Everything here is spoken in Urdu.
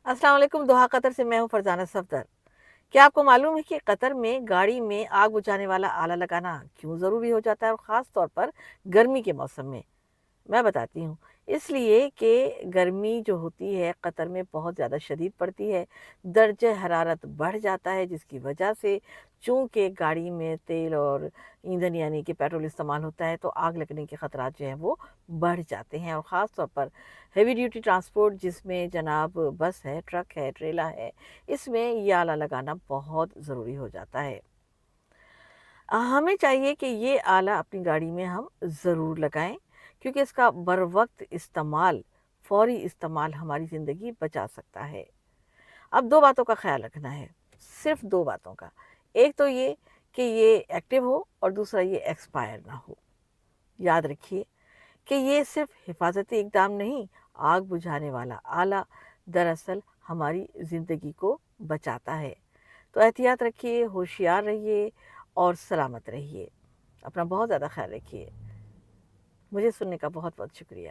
السلام علیکم، دوحہ قطر سے میں ہوں فرزانہ صفدر۔ کیا آپ کو معلوم ہے کہ قطر میں گاڑی میں آگ بجھانے والا آلہ لگانا کیوں ضروری ہو جاتا ہے، اور خاص طور پر گرمی کے موسم میں بتاتی ہوں۔ اس لیے کہ گرمی جو ہوتی ہے قطر میں بہت زیادہ شدید پڑتی ہے، درجہ حرارت بڑھ جاتا ہے، جس کی وجہ سے چونکہ گاڑی میں تیل اور ایندھن یعنی کہ پیٹرول استعمال ہوتا ہے، تو آگ لگنے کے خطرات جو ہیں وہ بڑھ جاتے ہیں، اور خاص طور پر ہیوی ڈیوٹی ٹرانسپورٹ جس میں جناب بس ہے، ٹرک ہے، ٹریلا ہے، اس میں یہ آلہ لگانا بہت ضروری ہو جاتا ہے۔ ہمیں چاہیے کہ یہ آلہ اپنی گاڑی میں ہم ضرور لگائیں، کیونکہ اس کا بروقت استعمال، فوری استعمال ہماری زندگی بچا سکتا ہے۔ اب دو باتوں کا خیال رکھنا ہے، صرف دو باتوں کا۔ ایک تو یہ کہ یہ ایکٹیو ہو، اور دوسرا یہ ایکسپائر نہ ہو۔ یاد رکھیے کہ یہ صرف حفاظتی اقدام نہیں، آگ بجھانے والا آلہ دراصل ہماری زندگی کو بچاتا ہے۔ تو احتیاط رکھیے، ہوشیار رہیے اور سلامت رہیے۔ اپنا بہت زیادہ خیال رکھیے۔ مجھے سننے کا بہت بہت شکریہ۔